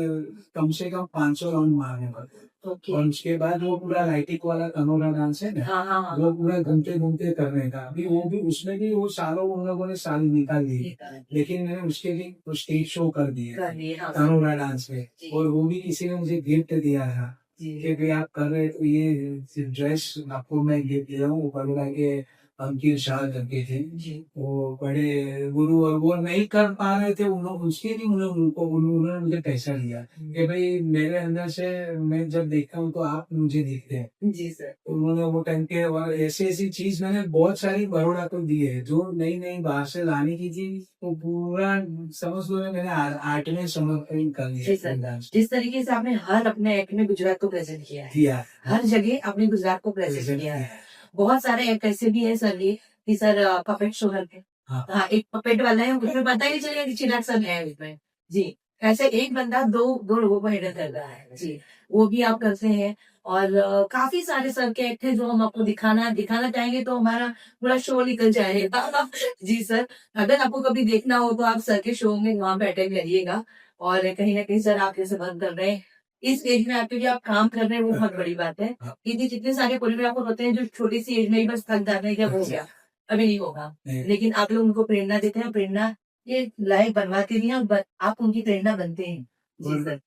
कम से कम 500 राउंड मारने पड़ते हैं। ओके, और उसके बाद वो पूरा लाइटिक वाला तनोरा डांस है ना, हाँ, हाँ, हाँ, वो पूरा घूमते घूमते करने का। अभी वो भी उसमें भी वो सालों उन लोगों ने साल निकाल लिए, ये कारण लेकिन मैंने उसके लिए तो स्टेज शो कर दिए कर लिए, हाँ, तनोरा डांस में। जी, और वो भी किसी ने मुझे गिफ्ट दिया था जी, कि भाई आप कर रहे तो ये ड्रेस आपको मैं गिफ्ट दे रहा हूँ। वो बड़ोड़ा के अंकित शाह करके थे, जी, वो बड़े गुरु, और वो नहीं कर पा रहे थे, उसके लिए उन्होंने मुझे पैसा दिया कि भाई मेरे अंदर से मैं जब देखता हूँ तो आप मुझे दिखते हैं। जी सर, तो उन्होंने वो टाइम के, और ऐसी ऐसी चीज मैंने बहुत सारी बड़ोड़ा को दी है, जो नई नई बाहर से लाने की चीज, तो पूरा समझ लो मैंने आर्ट में समर्पण कर जी सर। दिया जिस तरीके से आपने हर अपने एक्ट में गुजरात को प्रेजेंट किया है, किया हर जगह आपने गुजरात को प्रेजेंट प्रेजेंट किया किया है। है। बहुत सारे एक्ट ऐसे भी है सर ये कि सर पपेट शो करते हैं। हाँ, हाँ, एक पपेट वाला है, उसमें पता ही नहीं चलेगा कि चिराग सर है उसमें। जी, ऐसे एक बंदा दो दो लोगों को हैंडल कर रहा है। जी, वो भी आप करते हैं। और काफी सारे सर के एक्ट है जो हम आपको दिखाना दिखाना चाहेंगे तो हमारा पूरा शो निकल जाएगा। जी सर, अगर आपको कभी देखना हो तो आप सर के शो में वहां पे अटेंड करिएगा। और कहीं ना कहीं सर आप जैसे वर्क कर रहे हैं, इस एज में आपके लिए आप काम कर रहे हैं, वो बहुत बड़ी बात है। हाँ, क्योंकि जितने सारे कोरियोग्राफर होते हैं जो छोटी सी एज में ही बस थक जाते हैं, क्या हो गया, अभी नहीं होगा। लेकिन आप लोग उनको प्रेरणा देते हैं, प्रेरणा ये लायक बनवाते भी हैं, और आप उनकी प्रेरणा बनते हैं। जी और सर,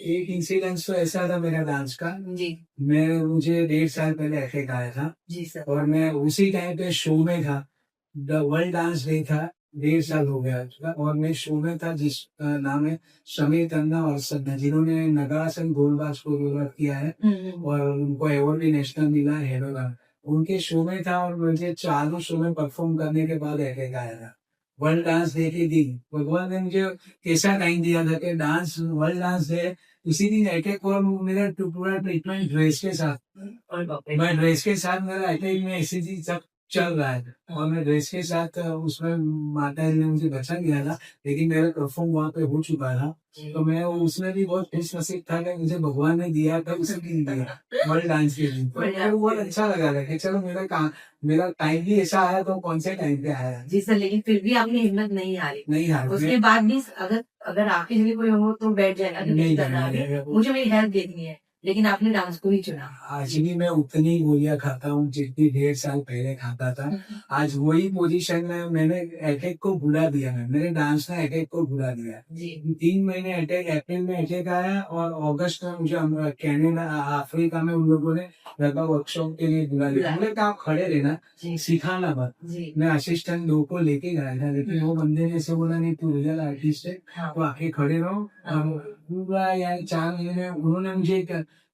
एक इंसिडेंस तो ऐसा था मेरा डांस का। जी, मुझे 1.5 साल पहले अटैक आया था, जी सर, और मैं उसी टाइम पे शो में था। द वर्ल्ड डांस डे था, 1.5 साल हो गया उसका, और मैं शो में था जिसका नाम है समीर तन्ना और सन्ना, जिन्होंने नगासन गोलबाज को कोरियोग्राफ किया है, और उनको अवार्ड भी नेशनल मिला है हेरो का। उनके शो में था, और मुझे चारों शो में परफॉर्म करने के बाद अटैक आया था। वर्ल्ड डांस डे के दिन भगवान ने मुझे कैसा टाइम दिया था कि डांस वर्ल्ड डांस डे उसी दिन अटैक हुआ। मेरा पूरा ट्रीटमेंट ड्रेस के साथ, और बाप रे, मैं ड्रेस के साथ, मेरा अटैक में ऐसी चीज सब चल रहा है, और मैं ड्रेस के साथ उसमें माता जी ने मुझे बचा लिया था। लेकिन मेरा परफॉर्म वहाँ पे हो चुका था, तो मैं उसमें भी बहुत खुश नसीब था कि मुझे भगवान ने दिया था उसी दिन दिया, वर्ल्ड डांस के दिन। तो मेरे को बहुत अच्छा लगा था कि चलो मेरा टाइम भी ऐसा आया, तो कौन से टाइम पे आया। जी सर, लेकिन फिर भी आपने हिम्मत नहीं हारी। नहीं हार उसके बाद भी अगर अगर आपकी जगह कोई हो तो बैठ जाएगा कि नहीं नहीं करना करना अभी, है। मुझे मेरी हेल्थ देखनी है, लेकिन आपने डांस को ही चुना। आज भी मैं उतनी ही गोलियां खाता हूँ जितनी 1.5 साल पहले खाता था। आज वही पोजीशन में मैंने अटैक को भुला दिया है, मेरे डांस ने अटैक को भुला दिया। जी, 3 महीने अटैक, अप्रैल में अटैक आया, और अगस्त में मुझे कनाडा अफ्रीका में उन लोगों ने लगभग वर्कशॉप के लिए बुला लिया। हमने कहा खड़े रहना, जी, सिखाना मत। जी, मैं असिस्टेंट 2 को लेके गया था, लेकिन वो बंदे ने ऐसे बोला नहीं तू रियल आर्टिस्ट है, हाँ, तो आके खड़े रहो। हाँ, और पूरा यार 4 महीने उन्होंने मुझे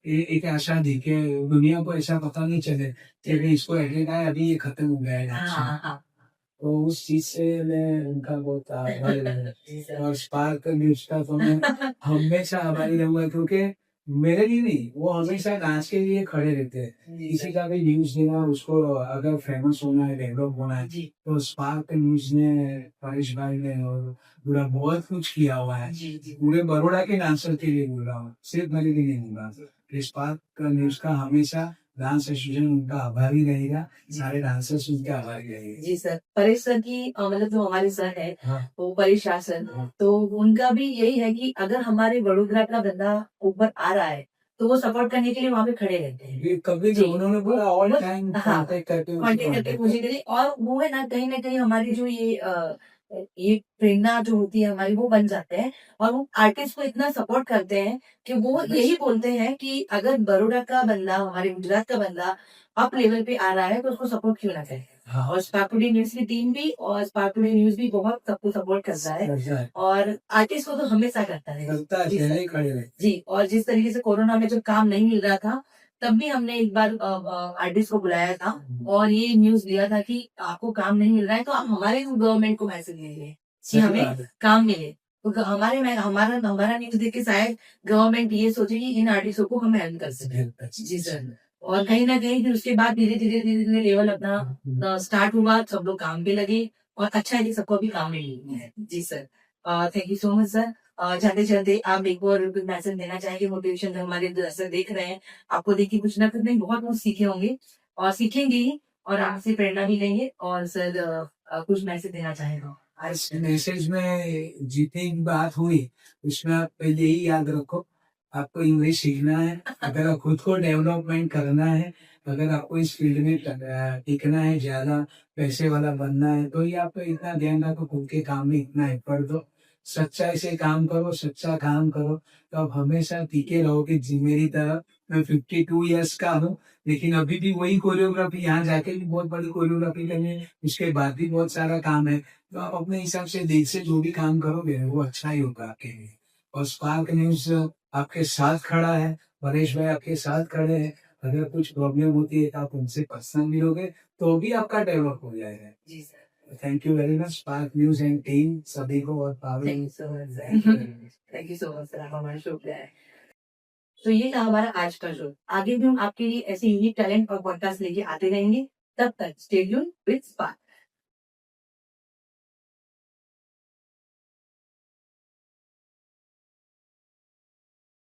एक आशा दी कि दुनिया को ऐसा पता नहीं चले कि भाई इसको अटैक आया, अभी ये खत्म हो गया है हाँ, डांस में। हाँ, हाँ, तो उस चीज से मैं उनका बहुत आभारी हूँ। जी सर, और स्पार्क न्यूज का तो मैं हमेशा आभारी रहूंगा, क्योंकि मेरे लिए नहीं, वो हमेशा डांस के लिए खड़े रहते हैं। जी किसी सर, का भी न्यूज देना, उसको अगर फेमस होना है, डेवलप होना है, जी, तो स्पार्क न्यूज ने, परेश भाई ने, और पूरा बहुत कुछ किया हुआ है। जी, जी, पूरे बड़ोड़ा के डांसर के लिए बोल रहा हूँ, सिर्फ मेरे लिए नहीं बोल रहा। स्पार्क न्यूज का हमेशा डांस एसोसिएशन उनका आभारी रहेगा, सारे डांसर्स उनके आभारी रहेंगे। जी सर। परेश सर की मतलब जो हमारे सर है, हाँ, वो परेश शाह सर, हाँ। तो उनका भी यही है कि अगर हमारे वडोदरा का बंदा ऊपर आ रहा है, तो वो सपोर्ट करने के लिए वहां पे खड़े रहते हैं। ये कभी भी जी, उन्होंने बोला ऑल बस टाइम हाँ, कांटेक्ट करके मुझे कांटेक्ट करके कांटेक्ट मुझे करें। करिए। और वो है ना कहीं हमारी जो ये प्रेरणा जो होती है हमारी, वो बन जाते हैं। और वो आर्टिस्ट को इतना सपोर्ट करते हैं कि वो यही बोलते हैं कि अगर बड़ोड़ा का बंदा, हमारे गुजरात का बंदा अप लेवल पे आ रहा है, तो उसको सपोर्ट क्यों ना करें। हाँ, और स्पार्क टुडे न्यूज की टीम भी और स्पार्क टुडे न्यूज भी बहुत सबको सपोर्ट करता है ऐसा है। और आर्टिस्ट को तो हमेशा करता है करता है, जी पहले सर ही खड़े रहे। जी और जिस तरीके से कोरोना में जब काम नहीं मिल रहा था तब भी हमने एक बार आर्टिस्ट को बुलाया था और ये न्यूज दिया था कि आपको काम नहीं मिल रहा है तो आप हमारे गवर्नमेंट को मैसेज दीजिए कि सही हमें बात है। काम मिले तो हमारा हमारा न्यूज देख के शायद गवर्नमेंट ये सोचे कि इन आर्टिस्टों को हम हेल्प कर सकें जी सर और कहीं ना कहीं फिर उसके बाद धीरे धीरे लेवल अपना स्टार्ट हुआ सब लोग काम पे लगे और अच्छा है कि सबको अभी काम मिल गया है जी sir thank you so much sir जाते जाते आप एक और कोई मैसेज देना चाहेंगे मोटिवेशन हमारे दर्शक देख रहे हैं आपको देखिए कुछ ना कुछ नहीं बहुत कुछ सीखे होंगे और सीखेंगे ही और आपसे प्रेरणा भी लेंगे और सर कुछ मैसेज देना चाहेगा इस मैसेज में जितनी भी बात हुई उसमें आप पहले ही याद रखो, आपको इंग्लिश सीखना है, अगर आप खुद को डेवलपमेंट करना है, अगर आपको इस फील्ड में टिकना है, ज्यादा पैसे वाला बनना है, तो ये आप इतना ध्यान रखो, खुद के काम में इतना एफर्ट दो, सच्चाई से काम करो, सच्चा काम करो, तो आप हमेशा टिके रहोगे। जी मेरी तरह मैं 52 ईयर्स का हूँ, लेकिन अभी भी वही कोरियोग्राफी, यहाँ जाके भी बहुत बड़ी कोरियोग्राफी करनी है, उसके बाद भी बहुत सारा काम है। तो आप अपने हिसाब से दिल से जो भी काम करोगे वो अच्छा ही होगा आपके लिए। और स्पार्क न्यूज आपके साथ खड़ा है, परेश भाई आपके साथ खड़े हैं। अगर कुछ प्रॉब्लम होती है तो आप उनसे पर्सनल मिलोगे तो भी आपका डेवलप हो जाएगा। जी sir thank you very much spark news and team सभी को और पावे। Thank you so much thank you sir very much. Thank you so much sir आप हमारे शो पे आए तो ये था हमारा आज का शो आगे भी हम आपके लिए ऐसे यूनिक टैलेंट और पॉडकास्ट लेके आते रहेंगे तब तक स्टे ट्यून्ड विद स्पार्क